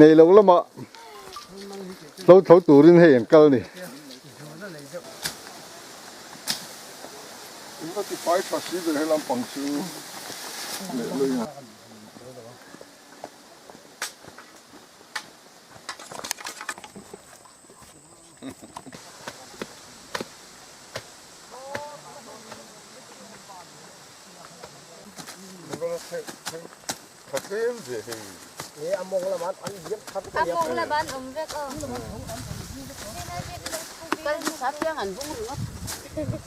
này lâu lắm ạ lâu thấu tủ lên hay câu này nó thì phải phát xí được hay làm bằng chữ lệ lưỡi à thật cái gì thì among là bạn ăn giết thật cái Among là bạn rek Kan sắp yang ăn vung nữa.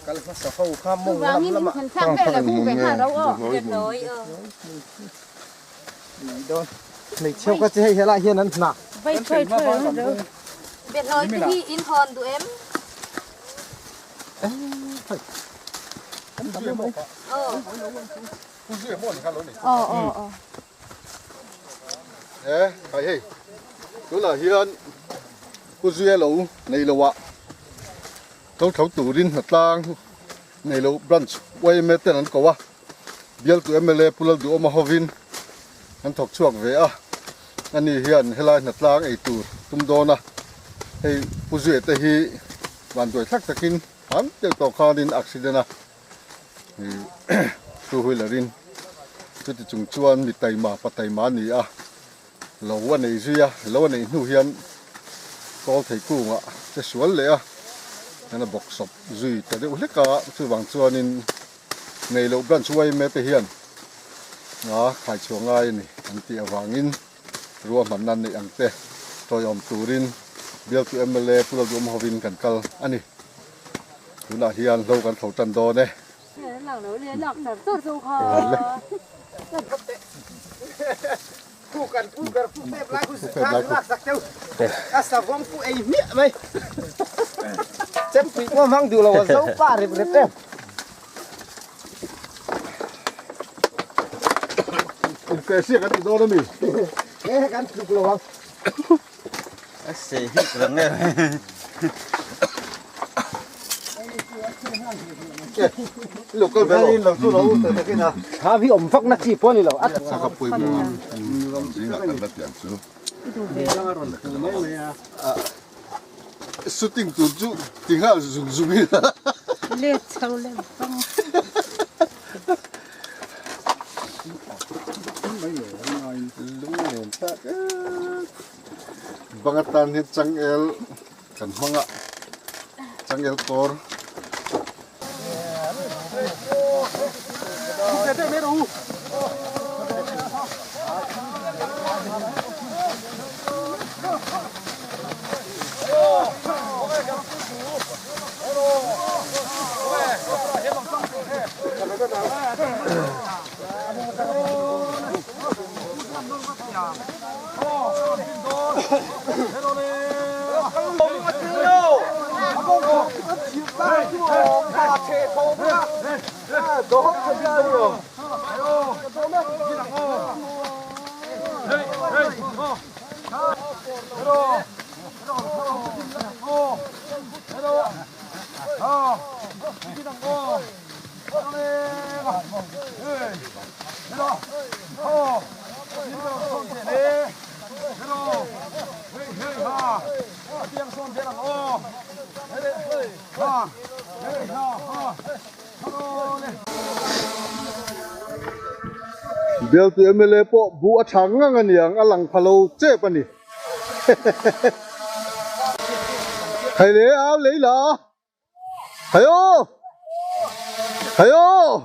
kalau masa kau kamu Vàng lama mình thằng đây là vung về hà đâu tuyệt đối đó này treo cái gì hay lại hiện anh nè Vây chơi rồi. biệt nói thì in hòn tụi em cũng dễ mua cái lối này ê phải hay đó là hiện cô duyên lâu này lâu ạ thấu thấu tủrin hạt lang này lâu brunch quay mẹ tên anh cậu à biel tụi em lê pula tụi ông Hovin anh thọc chuộc về à anh ấy hiện hay là hạt lang ấy tủ tum đôn à hay cô duyên tới hi bàn tuổi thắc takin hắn tiêu tàu kha din accident à tu hui là rin chút chung chuan bị tay mà nỉ à lâu anh ấy duy à lâu anh ấy nu hiện có thấy cụ ạ cái suối lệ à nên là bọc sập duy tại đây hết cả sự vàng chuan nên này lâu gần xuôi mẹ thể hiện đó khai chuồng ai này anh tiệm vàng in rùa mặn năn này ăn tê rồi ông turin biel tụi em lê pula tụi Hovin cần cal anh này chúng là hiện lâu gần thấu trần đó đây bukan putih lagu sekarang sak jauh asal vamos ai mía mày sempre qua mang điều là dấu ba rồi đẹp em cái xe cái gì đó đó mình cái cái chụp là vâng xe hít rồi nghe lúc cái về rồi là tôi đâu từ cái nào ha vì ông phắc nó chỉ bỏ đi rồi ăn sao gặp bụi mù shooting tu chu tiếng hát dùng dùng đi Liệt sâu lên không. bangatan hit chang el kan hanga chang el kor biel tu emele po bu athang nga niang alang phalo che pani thầy lễ áo lấy là thầy ô thầy ô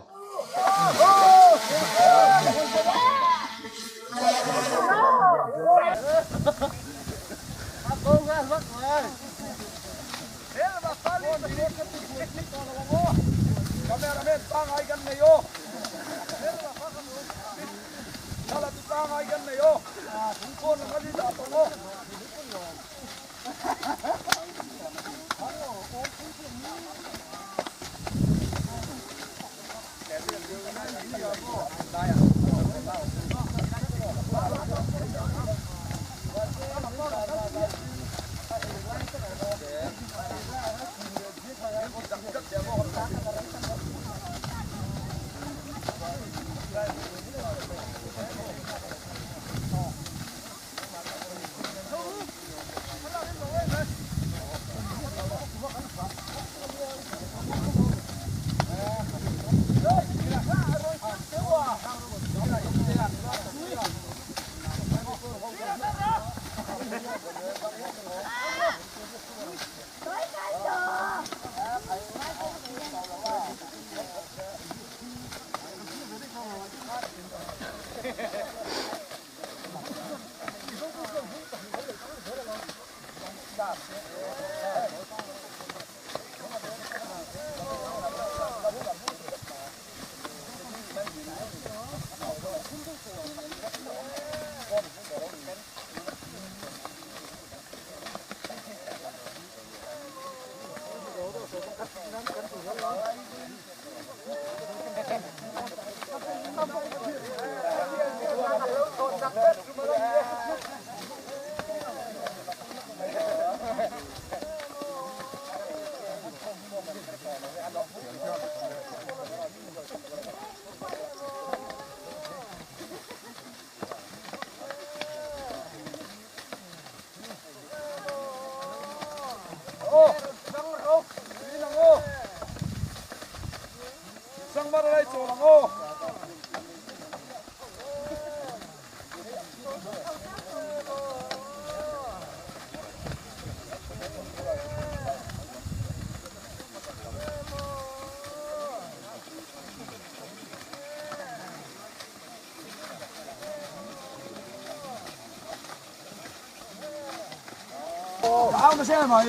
áo nó xe mày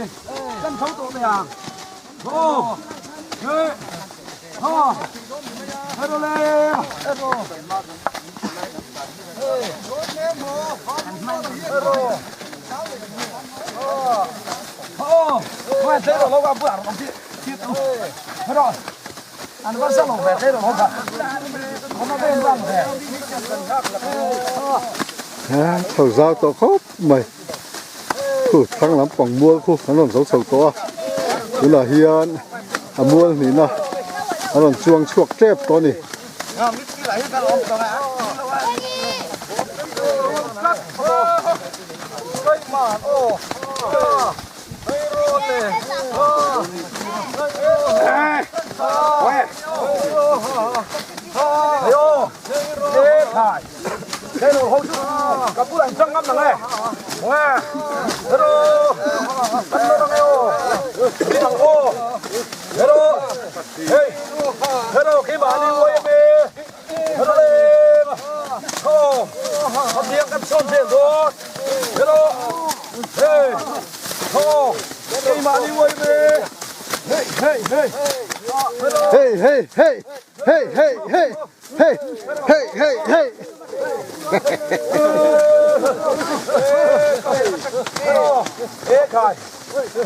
chân thấu tụ này à ô ê ho hết rồi lên hết rồi quay thế rồi lâu qua bữa làm gì hết rồi anh vẫn sao về thế rồi không phải không có bên răng về thầu giao tổ khóc mày khu thăng lắm bằng mua khu nó làm dấu sầu to cứ là hiền mua thì nó làm chuông chuộc chép to nè thế rồi hỗ trợ các bữa ăn trăng ngâm này wow thế rồi ăn nó đang yêu đi thằng ô thế rồi thế rồi khi mà đi quay về thế rồi lên ô con tiếng cắt son tiền rồi thế rồi ô khi mà đi quay về hey hey hey hey hey hey hey hey hey hey hey hey hey ê khai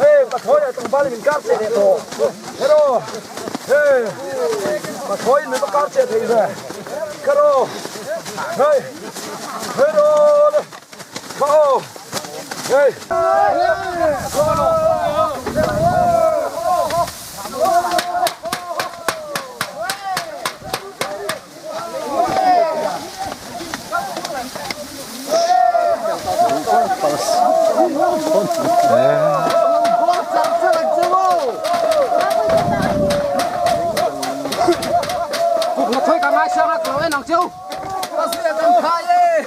ê mà thôi là tụi ba mình cắt sẽ để đồ thế rồi ê mà thôi mình có cắt sẽ thì rồi thế rồi hey thế rồi không hey nó thôi cả mai sao nó nói nàng chiêu ta sẽ làm khai ê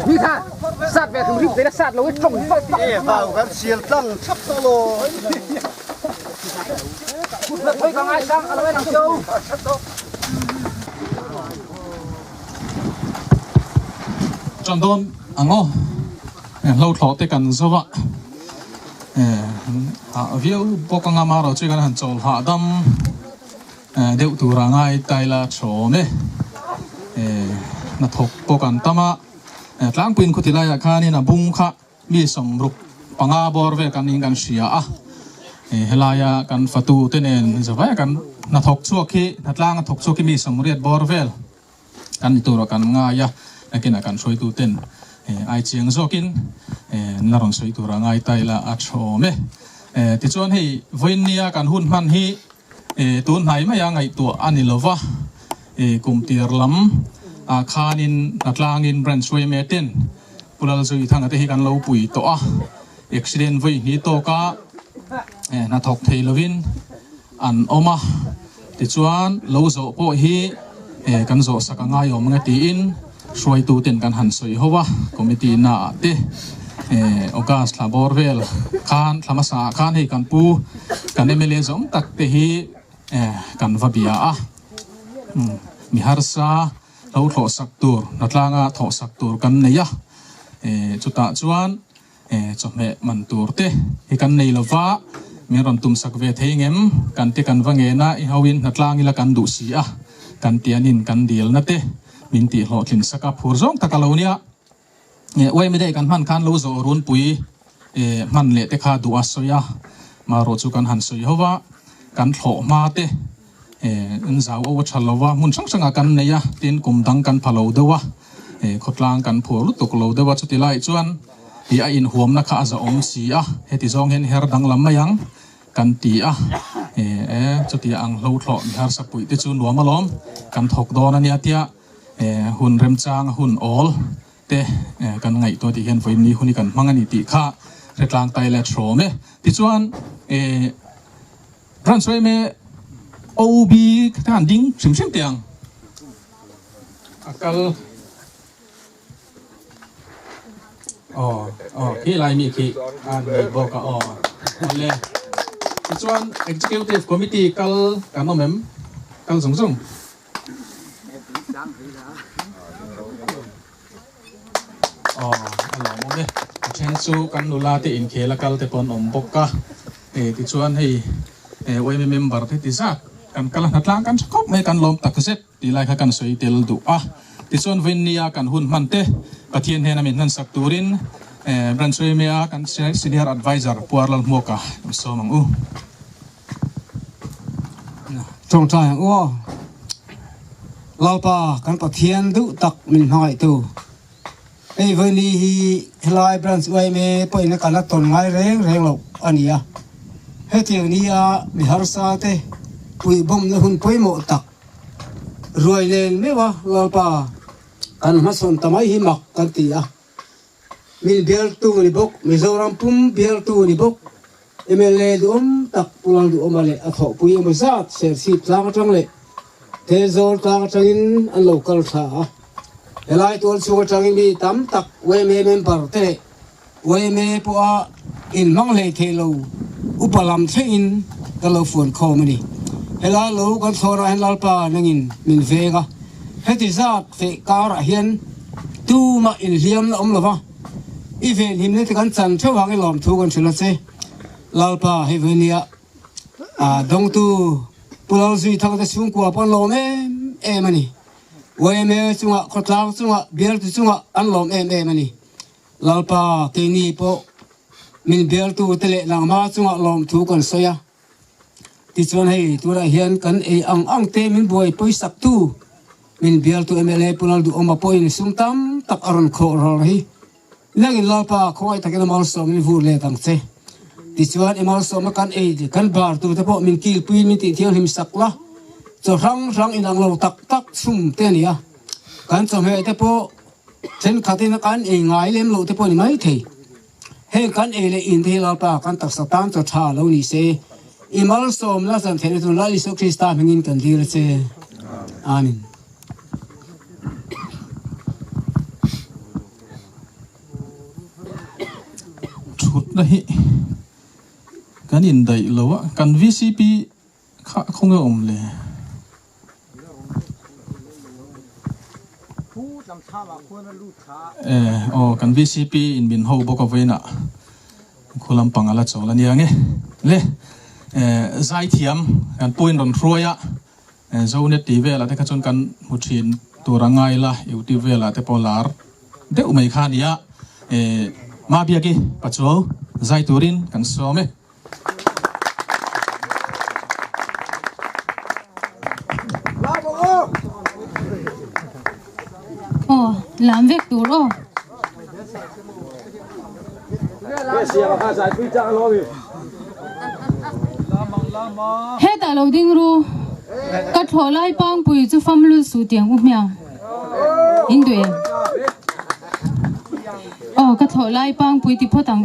như thế sát về thùng rượu đấy là sát lối trồng vào cái xiên tăng sắp to rồi nó thôi cả mai sao nó nói nàng chiêu John Don ango lâu thọ te kan zawa viu bokanga maro chi kan han chol ha dam deu tu rangai taila chome na thok pokan tama tlang pin khutila ya khani na bung kha mi somruk panga bor ve kan ing kan sia a helaya kan fatu tenen zawa kan na thok chu khi na tlang thok chu ki mi somriat bor vel kan tu ro kan nga ya akin akan soi tu ten ai chiang zokin naron soi tu rangai taila a chome ti chuan hei voinia kan hun man hi tun hnai ma ya ngai tu anilova kumtir lam a khanin atlangin branch way meten pulal zui thang ate hi kan lo pui to a accident voi ni to ka na thok theilovin an oma ti chuan lo zo po hi kan zo sakanga yom nga ti in suai tu ten kan han soi howa committee na te ogas la borvel khan thamasa khan hei kan pu kan emele zom tak te hi kan vabia a mi harsa lo tho saktur natlanga tho saktur kan neya chuta chuan chome man tur te hi kan nei lova mi ron tum sak ve thei ngem kan te kan wange na I hawin natlang ila kan du si a kan tianin kan dil na te min ti hlo thlin saka phur zong takalonia oi mi dei kan man khan lo zo run pui man le te kha du asoya ma ro chu kan han soi howa kan thlo ma te in zau o chalowa mun sang sanga kan neya tin kum dang kan phalo dewa khotlang kan phur lu tuk lo dewa chuti lai chuan ti a in huam na kha za om si a heti zong hen her dang lam mayang kan ti a chuti ang lo thlo mi har sapui te chu nuam alom kan thok don ania tia hun rem chang hun ol te kan ngai to ti hen foi ni huni kan mangani ti kha retlang tai le throme ti chuan Ransoi me OB kan ding sim sim tiang akal khi lai mi khi an mi boka le chuan executive committee kal kanomem kal zong zong alo mo me chen chu kan nula te in khela kal te pon om boka ti chuan hei oi me member te ti zat kan kala natlang kan sakop me kan lom takset ti lai kha kan soi tel du ti chuan vinnia kan hun man te pathian hena min nan sak turin Bransoi mea kan senior advisor puarlal moka so mang u trong trai ô lalpa kan pathian du tak min hai tu ei với ni hi helai Bransoi me poi na kan ton ngai reng lo ania he tiang ni a mi har sa te pui bom na hun poi mo tak ruai len me wa lalpa kan ma son tamai hi mak kan ti a min bial tu ni bok Mizoram pum bial tu ni bok MLA dum tak pulang du omale atho pui mo zat ser si tlang tang le te zol tlang tangin an local tha helai tol su tangin bi tam tak we me member te we me pu a in mang le thelo upalam thein kalo phone comedy helai lo kan thora hen lalpa nangin min vega heti zat fe kara hian tu ma in liam la om lova even him ne kan chan thawang lom thu kan chula che lalpa hevenia dong tu pulal zui thang da sung kwa pon lom em ani we me chunga khotlang chunga bial tu chunga an lom em ani lalpa ke ni po min bial tu tele lang ma chunga lom thu kan soya ti chuan hei tu ra hian kan ang te min boi poi sak tu min bial tu MLA pulal du oma point sung tam tak aron kho rol hi nangin lalpa khoi takin mal som ni vur le tang che ti chuan emal som kan kan bar tu te po min kil puin min ti thiang him sakla cho rang inang lo tak sum te nia kan chom he te po chen khatin kan ngai lem lo te po ni mai thei he kan le in the lalpa kan tak satan cho tha lo ni se emal som la san the tu la li so krista mingin kan dir che amen chut nahi kan in dai lo kan VCP kha không om le kan VCP in bin ho bok avena khulam pangala chola niange le zai thiam kan point ron throya zone TV la te khachon kan muthin turangai la YouTube la te polar de umai khania ma bia ki pacho zai turin kan some làm việc đủ rồi hết tại lâu đinh ru cắt thổ lại băng bùi cho phong lưu số tiền của mình in tuyển cắt thổ lại băng bùi thì phô tặng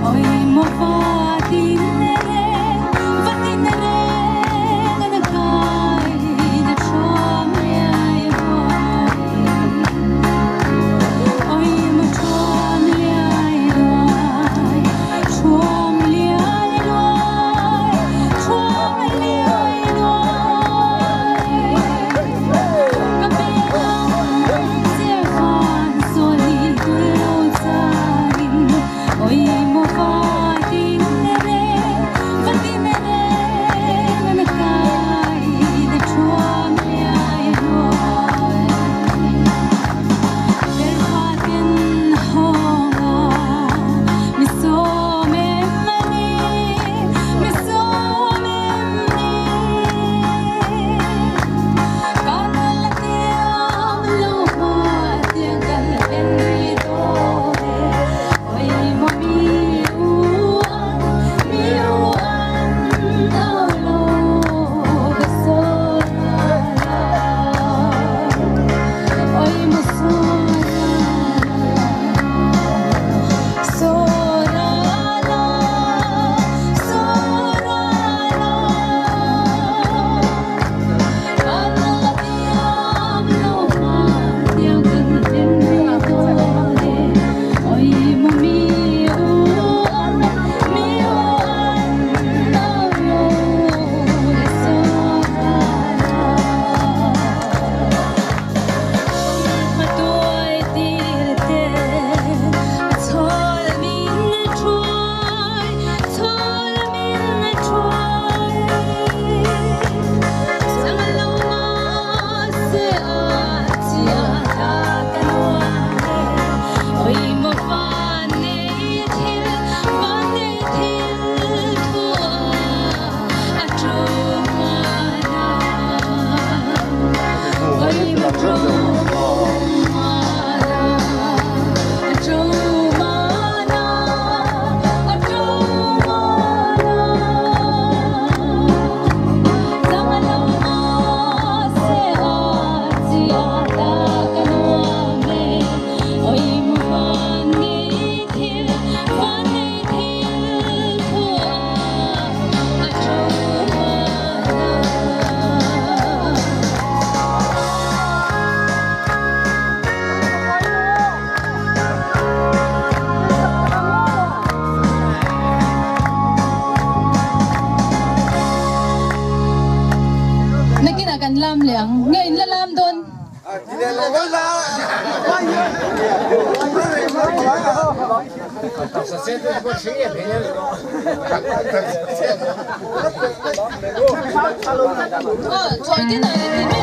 Ôi một กันลำเหลียงเงยละลำโดน Thôi thế này thì mẹ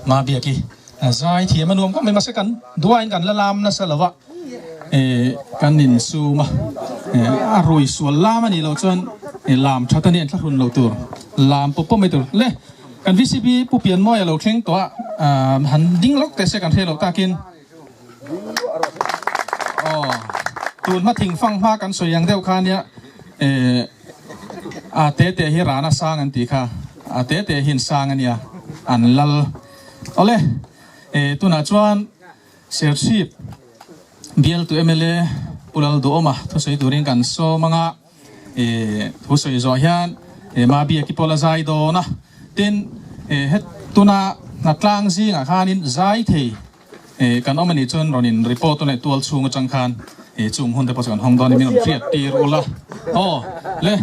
มาเบียกีใจเทียมนวมก็ไม่มาสักกันด้วยกันละลามนะสละวะกันนินซูมาอร่อยส่วนลามันนี่เราจนลามชัตเนียนทัรุนเราตัวลามปุ๊บไม่ตัวเล่กันวิสิบีปุ๊บเปลี่ยนมอยเราเข่งตัวหันดิ้งล็อกแต่เสกันเทเราตากินตูนมาทิ้งฟังพากันสวยอย่างเดียวกันเนี่ยอาเตเตฮิรานะสร้างอันตีค่ะอาเตเตหินสร้างอันเนี่ยอันลัลเอาเลยตัวน่าจวนเสียชีพเบียลตัวMLAปุลลดูออกมาทุกสิ่งตัวเรื่องกันโซมังทุกสิ่งจอยฮันมาเบียกิปลาใจโดนะเต้นเฮตัวน่านัดล่างซิงอาคานินใจเทกันเอามันนี่จนเรานินรีพอร์ตตัวในตัวชูงจังคัน chung hun te pa chuan hong don min riat tir ula le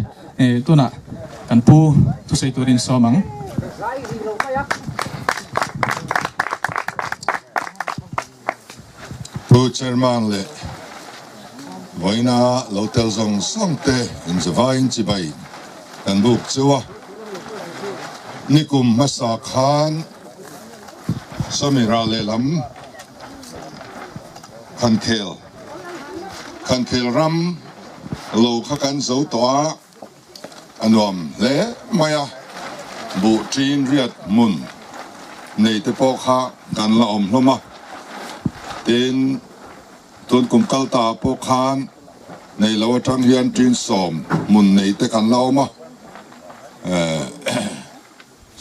tuna kan pu tu sei turin somang pu chairman le voina lotel zong somte in zavain chibai kan buk chuwa nikum masa khan samira le lam kan khel ram lo kha kan zo toa anuam le maya bu trin riat mun nei te po kha kan la om hloma tin tuan kum kalta po khan nei lo tang hian trin som mun nei te kan la oma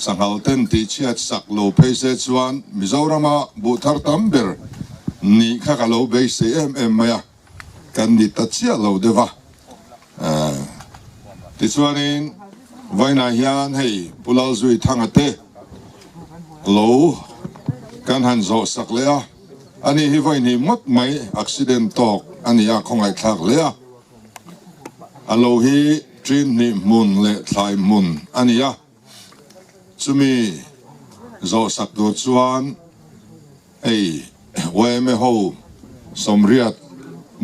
sanghal ten ti chiat sak lo pese chuan mizorama bu thar tamber ni kha ka lo be se em maya kan ni ta chia lo dewa ti chuanin vaina hian hei pulal zui thangate lo kan han zo sak le a ani hi vaini mot mai accident tok ani a khongai thak le a alo hi trin ni mun le thlai mun ani a chumi zo sak do chuan ei we me ho somriat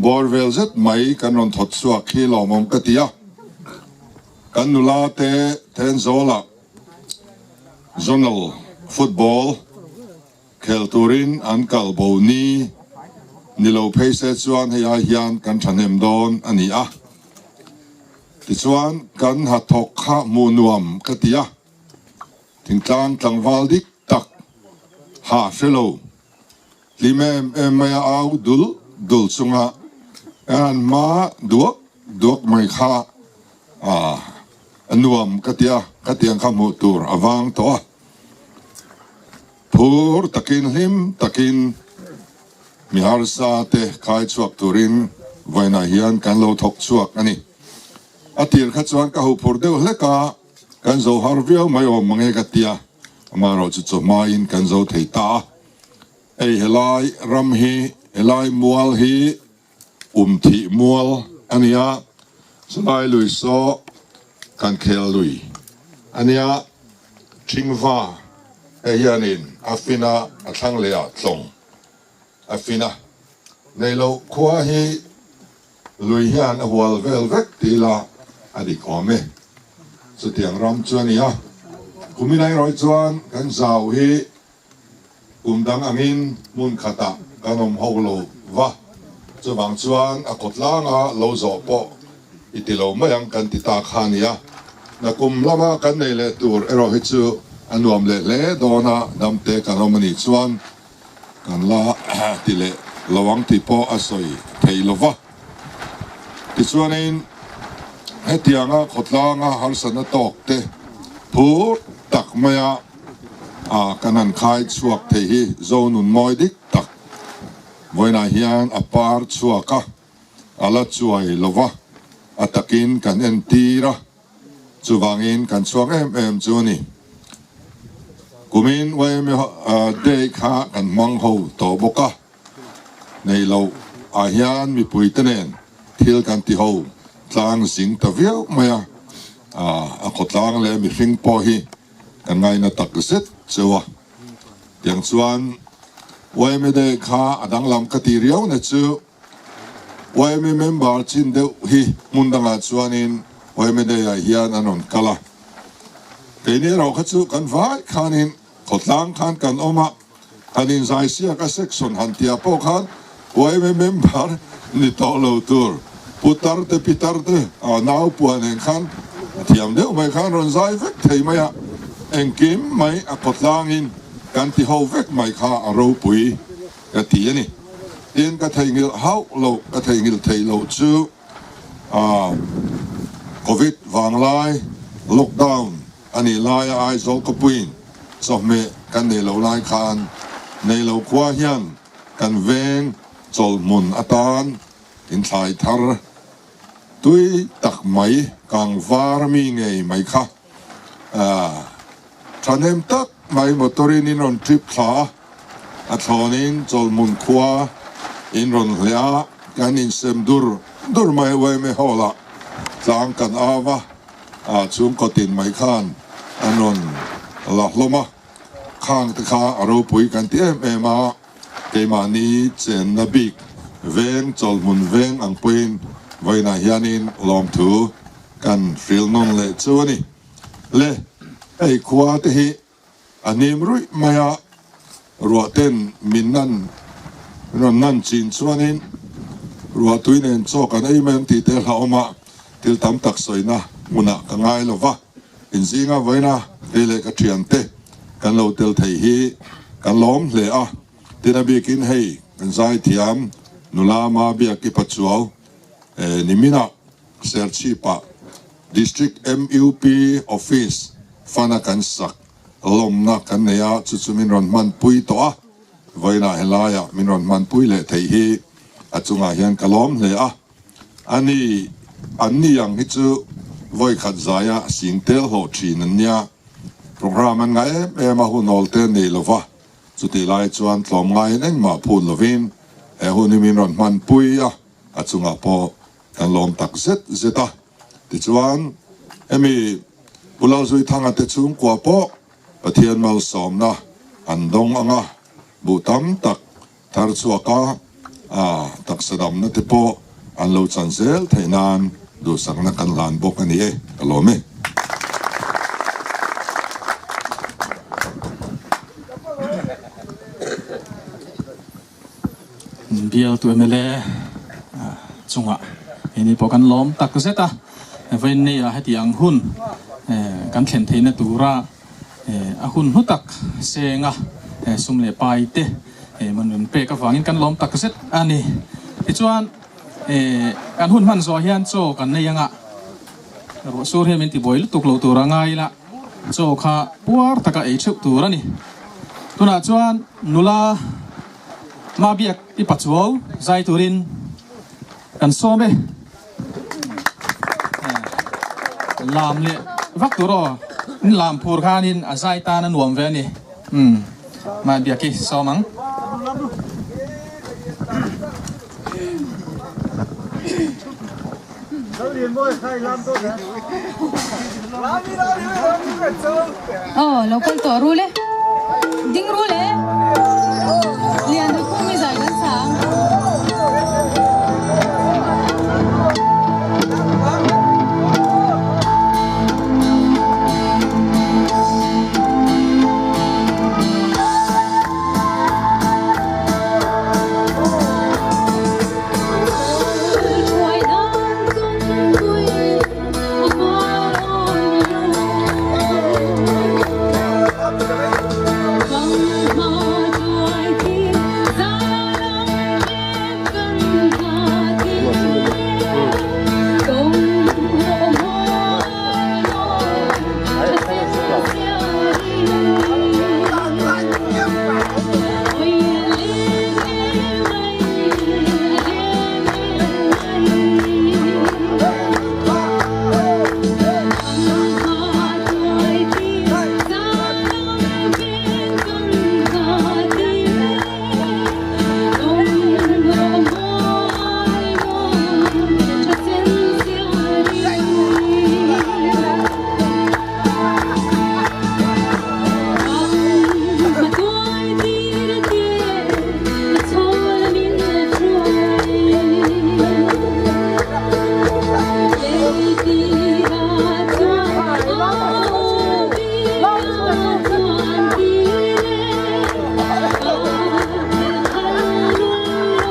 borvel zet mai kan ron thot suak khi lo mom katia kan nula te ten zola zonal football khel turin an kalbo ni nilo phaise chuan heya hian kan thanem don ani a ti chuan kan ha thok kha mu nuam katia tingtang tlangwal dik tak ha felo limem emaya au dul chunga an ma duak mai kha anuam katia katiang kha mu tur awang to phur takin him takin mihar sa te khai chuak turin vaina hian kan lo thok chuak ani atir kha chuan ka hu phur deuh hleka kan zo har viau mai o mange katia amaro chu ma in kan zo theita ei helai ram hi helai mual hi thi mual ania salai lui so kan khel lui ania thingwa e hianin afina athang le a tlong afina nei lo khwa hi lui hian a wal vel vek tila adik ome so tiang ram chuania kuminai roi chuan kan zau hi dang angin mun khata kanom holo wa chuwang chuan a kotlanga lo zo po itilo mayang kan tita khania na kum lama kan nei le tur ero hi chu anuam le dona damte kanomani chuan kan la tile lawang ti po asoi theilova ti chuanin hetianga kotlanga harsana tok te phur tak maya kanan khai chuak the hi zonun moi dik tak voina hian apar chuaka ala chuai lova atakin kan entira chuwangin kan chuak em chuni kumin wai me de kha kan mang ho to boka nei lo a hian mi puitenen thil kan ti ho tlang sing ta viau maya a khotlang le mi hring po hi kan ngai na tak set chewa tiang chuan wai me de kha adang lam ka ti riau na chu wai me member chin de hi mundanga chuanin wai me de ya hian anon kala ke ni ro kha chu kan vai khanin khotlang khan kan oma kanin zai sia ka section han tia po khan wai me member ni to lo tur pitarte nau puanen khan thiam deuh mai khan ron zai vek thei maya engkim mai a kotlangin kan ti ho vek mai kha a ro pui ka ti ani tin ka thei ngil hau lo ka thei ngil thei lo chu covid wang lai lockdown ani lai ai zo ko puin so me kan nei lo lai khan nei lo khwa hian kan veng chol mun atan in thlai thar tui tak mai kang var mi ngei mai kha thanem tak mai motorin in on trip kha a thonin chol mun khwa in ron hlia kan in sem dur mai wai me hola tlang kan awa a chung kotin mai khan anon la hloma khang te kha aro pui kan ti em a ke mani chen na bik veng chol mun veng ang puin vai na hianin lom thu kan ril non le chuani le ei khua te hi anim rui maya ruaten minnan non nan chin chuanin ruatuinen cho kan ei men ti tel haoma til tam tak soina muna ka ngai lova in zinga vaina ele ka thiante kan lo tel thei hi kan lom hle a tina bikin hei kan zai thiam nula ma bia ki pachual nimina serchi pa district MUP office fana kan sak lom na kan neya chuchumin ron man pui to a vaina helaya min ron man pui le thei hi achunga hian kalom hle a ani yang hi chu voi khat zaya singtel ho thin ania program an ngai ma hu nol te nei lova chuti lai chuan tlom ngai neng ma phun lovin hu ni min ron man pui a achunga po kan lom tak zeta ti chuan emi pulau zui thanga te chung kwa po pathian mal som na andong anga butam tak thar chuaka tak sadam na te po an lo chansel thainan du sakna kan lan bok ani e kalome bial tu mele chunga ini po kan lom tak zeta ven ni a heti ang hun kan thlen theina tura a hun hutak senga sumle pai te manun pe ka wangin kan lom tak zet ani ti chuan kan hun man zo hian cho kan nei anga ro sur he min ti boil tuk lo tura ngai la cho kha puar taka e chuk tura ni tuna chuan nula ma biak ti pachual zai turin kan some lam le vak turo in lam phur khanin a zai ta na nuam ve ni ma biak ki somang local to rule ding rule lian ru mi zai gan sang Hãy subscribe cho kênh Ghiền Mì Gõ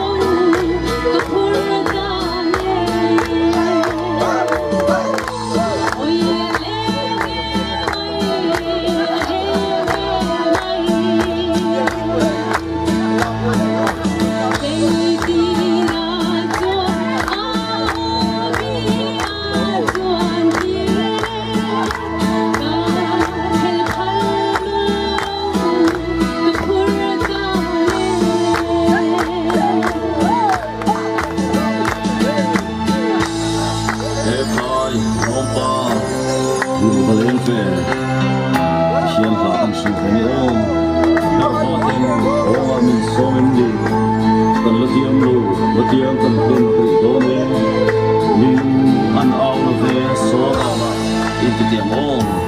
để không bỏ lỡ những video hấp dẫn la diam lo la diam kan pen ri do ne min an au na ve so ma in ti diam on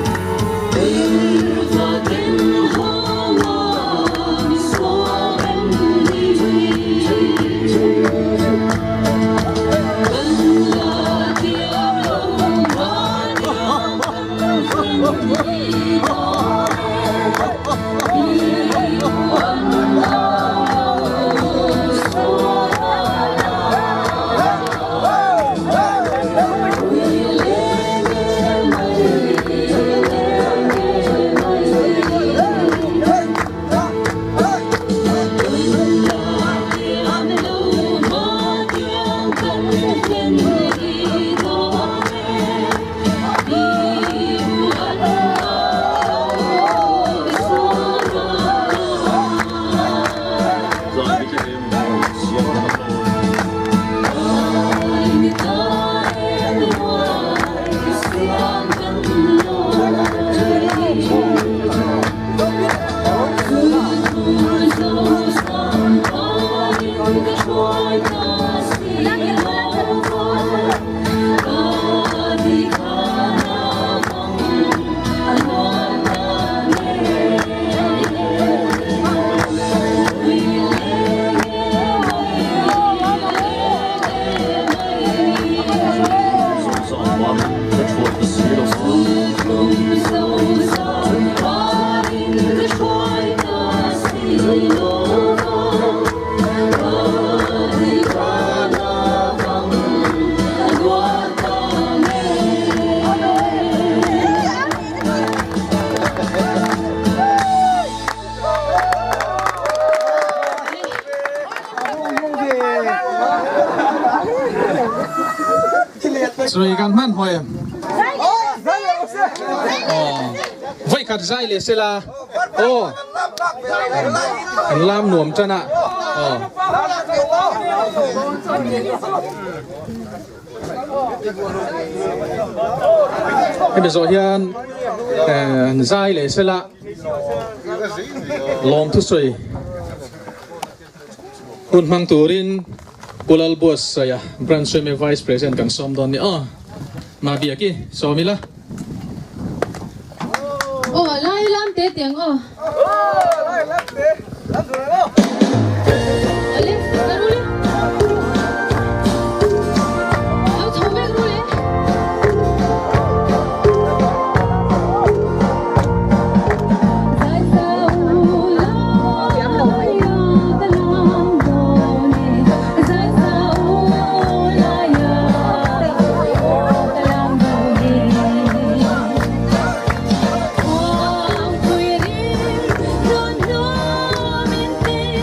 rồi gan man hoài vậy cả dai lệ sẽ là làm nuông chân ạ bây giờ hiện dai lệ sẽ là lom thu suy kun mang turin Pulal bos saya branch me vice president kan som don ni ma bia ki so mi la lai lam te tiếng Lai lam te lam rồi đó. ale karu le au thome ru le Hãy subscribe cho kênh Ghiền Mì Gõ để không bỏ lỡ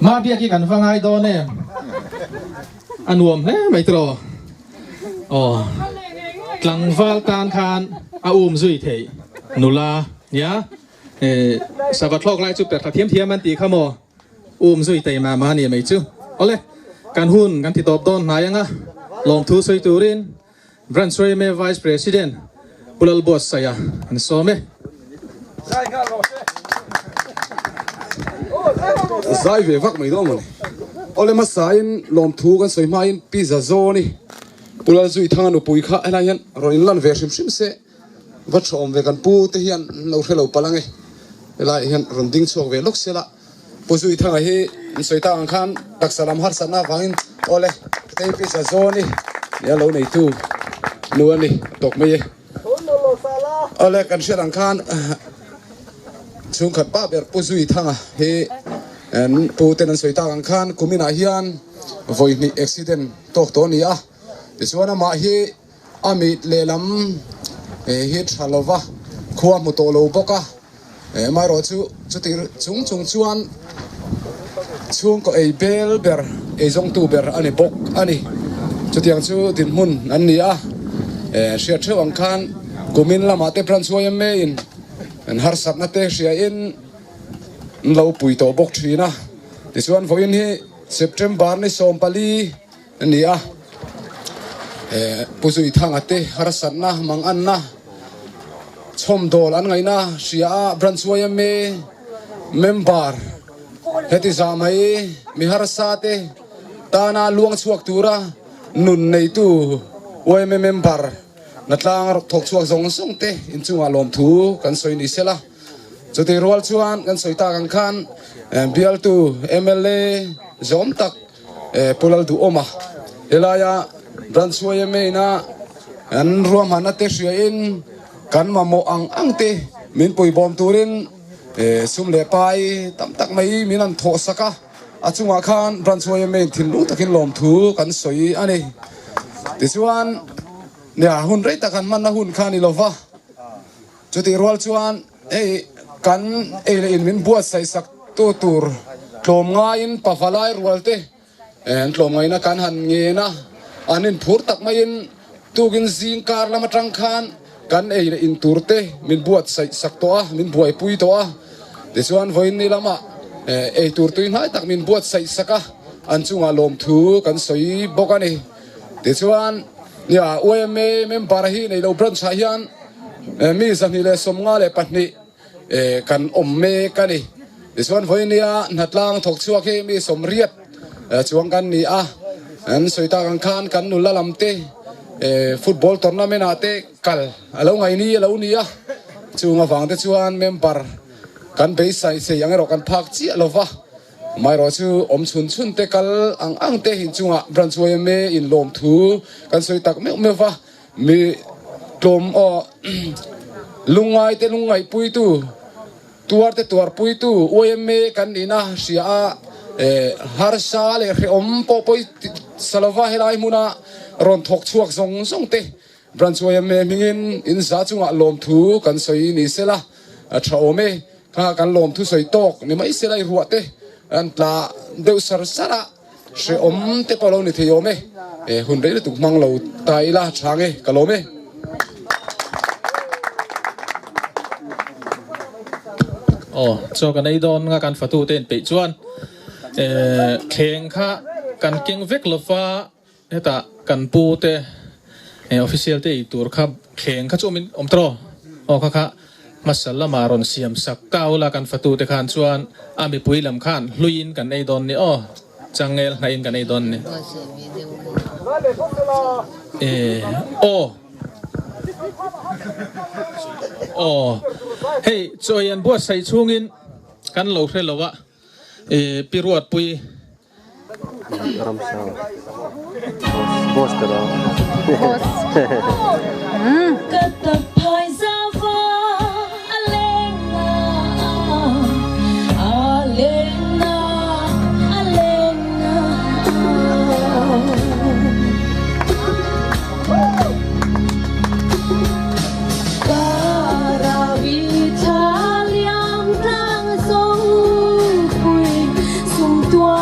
ma bia ki kan vangai do ne anuam ne mai tro tlang val tan khan zui thei nula ya sabat lok lai chu per tha thiam thiam man ti khamo zui tei ma ni mai chu ole kan hun kan ti top don na yanga long thu soi turin branch me vice president pulal boss saya an so me zai về vắc mấy đó mà ole mà sai lom thu kan soi mai pizza zone pula zui thang no pui kha ala yan rồi lan về sim se vật chom về kan pu te hian no khelo palange lại hian ron ding chok về lok sela pu zui thang hi soi ta khan dak salam har sana wangin ole te pizza zone ya lo nei tu nuan ni tok me ole kan sherang khan chung khat pa ber pu zui thang he en pu ten soi ta khan kumina hian voi ni accident tok to ni a tiswana ma hi amit lelam hi thalova khuwa mu to lo boka mai ro chu ti chung chuan chung ko ei bel ber ei jong tu ber ani bok ani chu tiang chu tin mun an ni a sia thewang khan kumin lama te pran chuai me in en har sat na te sia in lo pui to bok thina tiswan voin hi September ni som pali ani a puzui thang ate har sat na mang an na chom dol an ngai na sia branchway me member heti zamai mi har sa te ta na luang chuak tura nun nei tu oi me member natlang thok chuak zong song te in chunga lom thu kan soi ni sela chuti rol chuan kan soi ta kan khan bial tu MLA zom tak pulal du oma elaya branchway me na an ruam hana te sia in kan mamo ang te min pui bom turin sum le pai tam tak mai minan tho saka achunga khan branchway me thil lu takin lom thu kan soi ani tiswan nia hun rei takan man na hun khani lova chuti rol chuan kan ele in min buat sai sak tu tur tlom nga in pafalai rualte en tlom ngai na kan han nge na anin phur tak mai in tugin zing kar lama tang khan kan ele in turte min buat sai sak to a min buai pui to a tiswan voin ni lama tur tuin hai tak min buat sai saka an chunga lom thu kan soi bokani tiswan ya OMA member hi nei lo branch hian mi zani le somnga le patni kan omme kani tiswan voinia natlang thok chuak he mi somriat chuang kan ni a an soita kan khan kan nula lamte football tournament ate kal alo ngai ni alo ni a chunga wangte chuan member kan be sai se yang ro kan phak chi alova mai ro chu om chun te kal ang te hin chunga branchway me in lom thu kan soi tak me wa mi tlom o lungai pui tu tuar pui tu OMA kan ina sia har sa le om po poi salova helai muna ron thok chuak zong te branchway me mingin in za chunga lom thu kan soi ni sela a thome kha kan lom thu soi tok ni mai selai ruate an tla deu sara se om te palo ni theyome hun re tu mang lo tai la change kalome cho kan ai don nga kan fatu ten pe chuan kheng kha kan keng vek lova heta kan pu te official te tur kha kheng kha chumin omtro kha masala maron siam sak kaula kan fatu te khan chuan ami puilam khan luin kan ei don ni changel na in kan ei don ni hey choyan buat sai chungin kan lo khre lowa piruat pui tua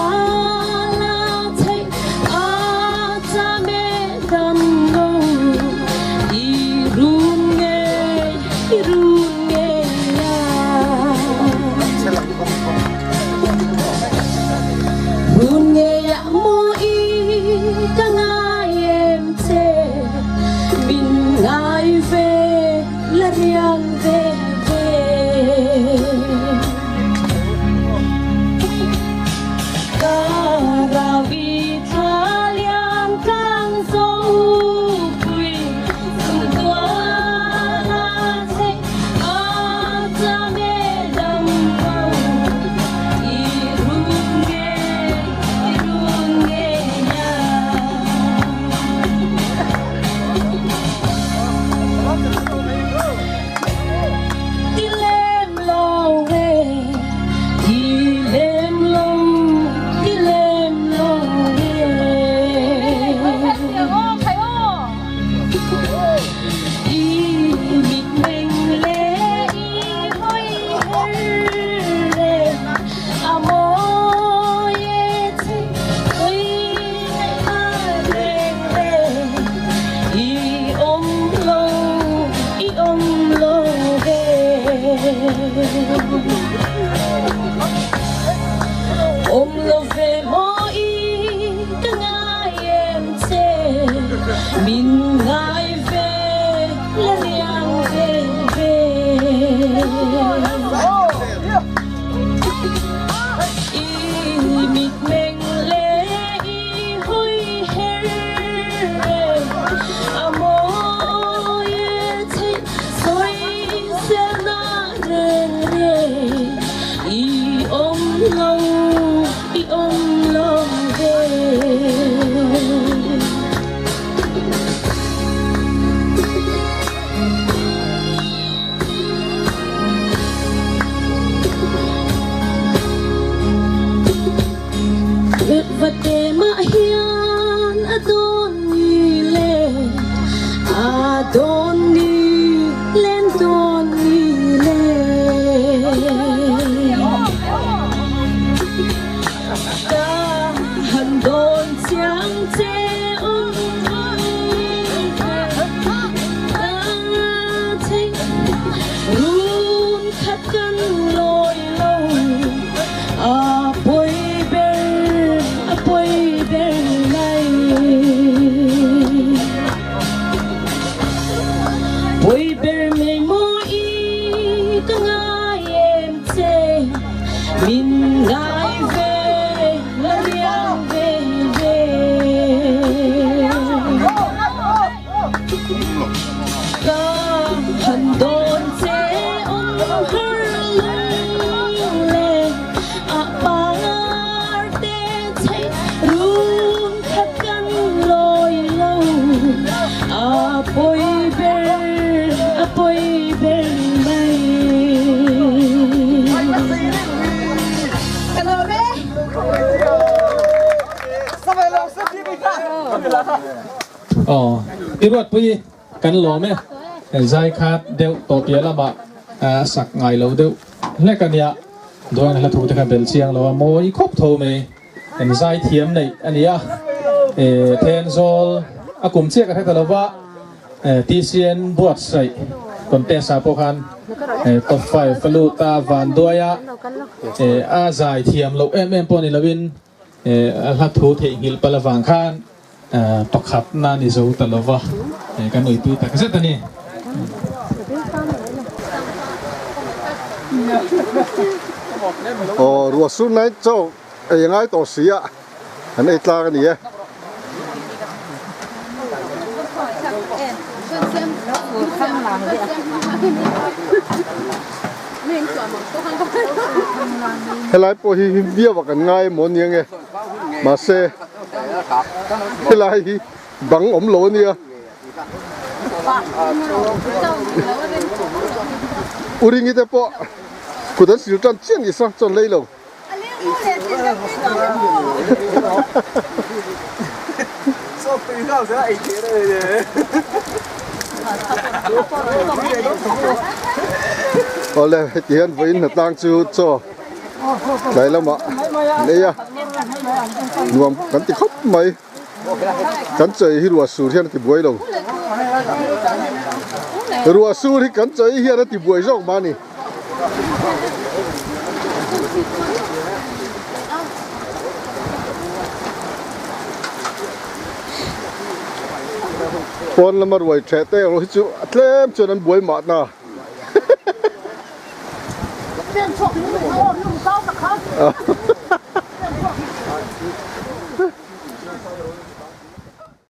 ที่รวดปุยกันหล่อไหมใจขาดเดียวตัวเปียละบะสักไงเราเดียวเล็กกันเนี่ยโดยเราถูกจะกันเป็นเชียงเราโมยครบโทไหมใจเทียมในอันนี้เทนโซลอากลุ่มเชียกันให้ตลอดว่าที่เซียนบวชใส่คนเตะสาปกันตบไฟฟลูตาวันด้วยใจเทียมเราปนเราวินเราถูกเทหิลปลาวังขันตกขับนานิสูตลอดว่ากันหน่อยตุยแต่ก็เสร็จนี่โอ้รัวสุดไหนเจ้ายังไงต่อเสียอันนี้ตากันนี่เฮ้ยไรพอที่เบี้ยว่ากันง่ายหมดยังไงมาเซ่เฮ้ยไรบังอมโหลเนี่ยอุริงิเตปะกูตั้งสิวจันเชียงอีสักจนเลยลงเอาเลยเจียนไว้หน้าต่างจูจ่อไหนแล้วมาเนี่ยรวมกันติดคบไหมกันใจที่รัวสูที่นั่นติดบวยลงรัวสูที่กันใจที่นั่นติดบวยจอกมานี่คนละมารวยแฉะเต้เราจู่เล่มจนนั้นบวยหมาดนะ